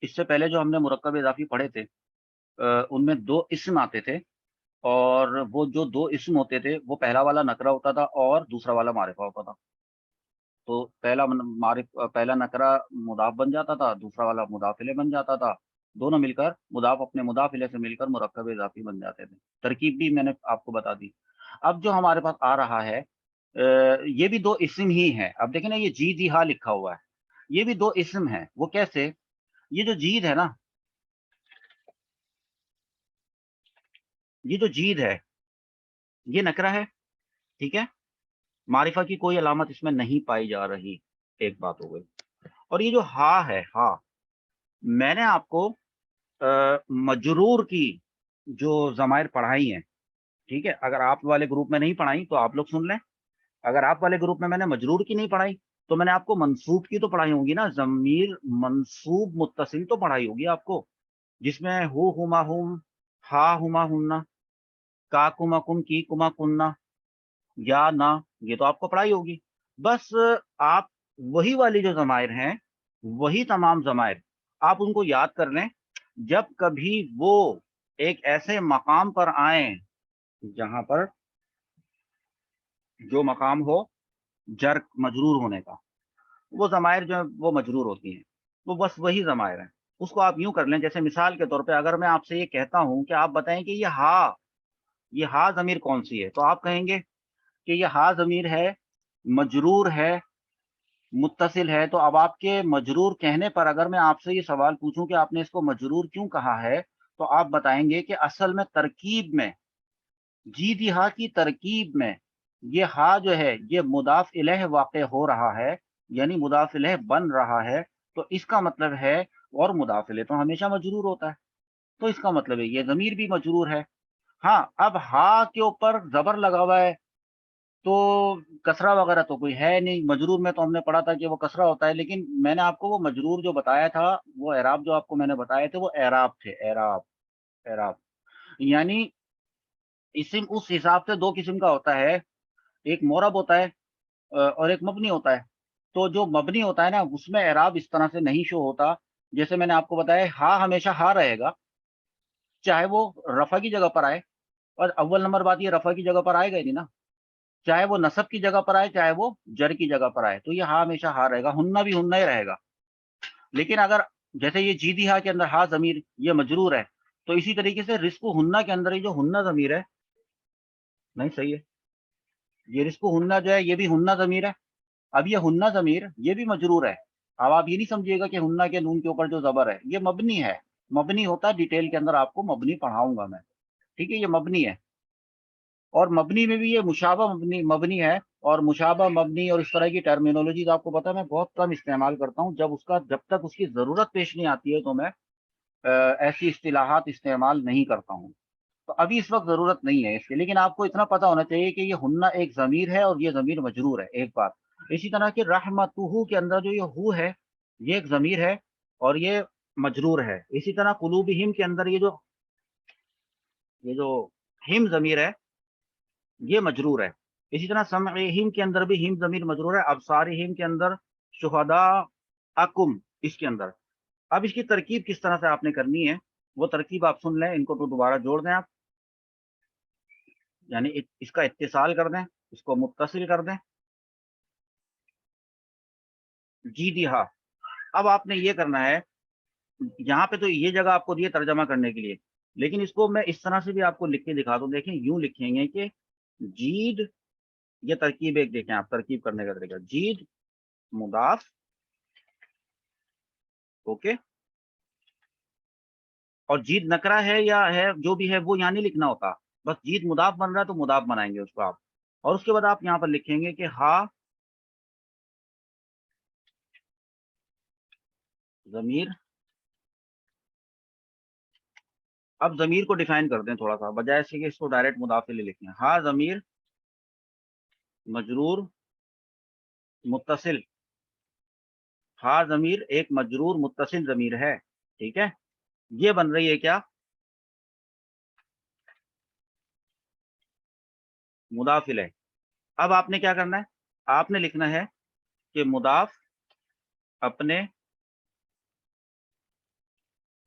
اس سے پہلے جو ہم نے مرکب اضافی پڑھے تھے ان میں 2 اسم آتے تھے، اور وہ جو 2 اسم ہوتے تھے وہ پہلا والا نکرہ ہوتا تھا اور دوسرا والا معرفہ ہوتا تھا۔ تو پہلا نکرہ مضاف بن جاتا تھا، دوسرا والا مضاف الیہ بن جاتا تھا، دونوں مل کر مضاف اپنے مضاف الیہ سے مل کر مرکب اضافی بن جاتے تھے۔ ترکیب بھی میں نے آپ کو بتا دی۔ اب جو ہمارے پاس آ رہا ہے یہ بھی 2 اسم ہی ہیں۔ اب دیکھیں نا، یہ جی ہا لکھا ہوا ہے، یہ بھی 2 اسم ہیں۔ وہ کیسے؟ یہ جو جید ہے نا، یہ جو جید ہے یہ نکرہ ہے، ٹھیک ہے، معرفہ کی کوئی علامت اس میں نہیں پائی جا رہی، ایک بات ہو گئی۔ اور یہ جو ہا ہے، ہا، میں نے آپ کو مجرور کی جو ضمائر پڑھائی ہیں، ٹھیک ہے، اگر آپ والے گروپ میں نہیں پڑھائی تو آپ لوگ سن لیں۔ اگر آپ والے گروپ میں نے مجرور کی نہیں پڑھائی تو میں نے آپ کو منصوب کی تو پڑھائی ہوگی نا، ضمیر منصوب متصل تو پڑھائی ہوگی آپ کو، جس میں ہو، ہما، ہم، ہا، ہما، ہننا، کا، کما، کن، کی، کما، کننا، یا نہ، یہ تو آپ کو پڑھائی ہوگی۔ بس آپ وہی والی جو ضمائر ہیں، وہی تمام ضمائر آپ ان کو یاد کر لیں۔ جب کبھی وہ ایک ایسے مقام پر آئیں جہاں پر جو مقام ہو جر مجرور ہونے کا، وہ ضمائر جو وہ مجرور ہوتی ہیں، وہ بس وہی ضمائر ہیں۔ اس کو آپ یوں کر لیں، جیسے مثال کے طور پہ اگر میں آپ سے یہ کہتا ہوں کہ آپ بتائیں کہ یہ ہا ضمیر کون سی ہے، تو آپ کہیں گے کہ یہ ہا ضمیر ہے، مجرور ہے، متصل ہے۔ تو اب آپ کے مجرور کہنے پر اگر میں آپ سے یہ سوال پوچھوں کہ آپ نے اس کو مجرور کیوں کہا ہے، تو آپ بتائیں گے کہ اصل میں ترکیب میں، جی ہا کی ترکیب میں یہ ہا جو ہے یہ مضاف الیہ واقع ہو رہا ہے، یعنی مضاف الیہ بن رہا ہے۔ تو اس کا مطلب ہے، اور مضاف الیہ تو ہمیشہ مجرور ہوتا ہے، تو اس کا مطلب ہے یہ ضمیر بھی مجرور ہے۔ ہاں، اب ہا کے اوپر زبر لگا ہوا ہے تو کسرہ وغیرہ تو کوئی ہے نہیں۔ مجرور میں تو ہم نے پڑھا تھا کہ وہ کسرہ ہوتا ہے، لیکن میں نے آپ کو وہ مجرور جو بتایا تھا، وہ اعراب جو آپ کو میں نے بتائے تھے وہ اعراب تھے، اعراب، اعراب، یعنی اسم اس حساب سے 2 قسم کا ہوتا ہے، ایک مورب ہوتا ہے اور ایک مبنی ہوتا ہے۔ تو جو مبنی ہوتا ہے نا، اس میں اعراب اس طرح سے نہیں شو ہوتا۔ جیسے میں نے آپ کو بتایا، ہا ہمیشہ ہا رہے گا، چاہے وہ رفع کی جگہ پر آئے، اور اول نمبر بات یہ رفع کی جگہ پر آئے گا ہی نہیں نا، چاہے وہ نصب کی جگہ پر آئے، چاہے وہ جر کی جگہ پر آئے، تو یہ ہا ہمیشہ ہا رہے گا، ہننا بھی ہننا ہی رہے گا۔ لیکن اگر جیسے یہ جیدی ہا کے اندر ہا ضمیر یہ مجرور ہے، تو اسی طریقے سے رزق و ہننا کے اندر یہ جو ہننا ضمیر ہے، نہیں صحیح ہے، یہ رزق و ہننا جو ہے یہ بھی ہننا ضمیر ہے۔ اب یہ ہننا ضمیر یہ بھی مجرور ہے۔ اب آپ یہ نہیں سمجھیے گا کہ ہننا کے نون کے اوپر جو زبر ہے یہ مبنی ہے، مبنی ہوتا ہے، ڈیٹیل کے اندر آپ کو مبنی پڑھاؤں گا میں، ٹھیک ہے، یہ مبنی ہے۔ اور مبنی میں بھی یہ مشابہ مبنی ہے، اور مشابہ مبنی اور اس طرح کی ٹرمینالوجیز آپ کو پتا ہے میں بہت کم استعمال کرتا ہوں، جب تک اس کی ضرورت پیش نہیں آتی ہے تو میں ایسی اصطلاحات استعمال نہیں کرتا ہوں۔ تو ابھی اس وقت ضرورت نہیں ہے اس کی، لیکن آپ کو اتنا پتا ہونا چاہیے کہ یہ ہننا ایک ضمیر ہے اور یہ ضمیر مجرور ہے، ایک بات۔ اسی طرح کہ رحمتہ کے اندر جو یہ ہو ہے یہ ایک ضمیر ہے اور یہ مجرور ہے۔ اسی طرح قلوبہم کے اندر یہ جو ہم ضمیر ہے یہ مجرور ہے۔ اسی طرح سمعہم کے اندر بھی ہم ضمیر مجرور ہے، ابصارہم کے اندر، شہداءکم اس کے اندر۔ اب اس کی ترکیب کس طرح سے آپ نے کرنی ہے وہ ترکیب آپ سن لیں، ان کو تو دوبارہ جوڑ دیں آپ، یعنی اس کا اتصال کر دیں، اس کو متصل کر دیں، جی ہاں۔ اب آپ نے یہ کرنا ہے، یہاں پہ تو یہ جگہ آپ کو دی ہے ترجمہ کرنے کے لیے، لیکن اس کو میں اس طرح سے بھی آپ کو لکھ کے دکھا دوں۔ دیکھیں، یوں لکھیں گے کہ جید، یہ ترکیب ایک دیکھیں آپ، ترکیب کرنے کا طریقہ، جید مضاف، اوکے، اور جید نکرہ ہے یا ہے جو بھی ہے وہ یہاں نہیں لکھنا ہوتا، بس جید مضاف بن رہا ہے تو مضاف بنائیں گے اس کو آپ، اور اس کے بعد آپ یہاں پر لکھیں گے کہ ہا ضمیر۔ اب ضمیر کو ڈیفائن کر دیں تھوڑا سا، بجائے سے کہ اس کو ڈائریکٹ مضاف لے لکھیں، ہا ضمیر مجرور متصل، ہا ضمیر ایک مجرور متصل ضمیر ہے، ٹھیک ہے، یہ بن رہی ہے کیا؟ مضاف الیہ۔ اب آپ نے کیا کرنا ہے، آپ نے لکھنا ہے کہ مضاف اپنے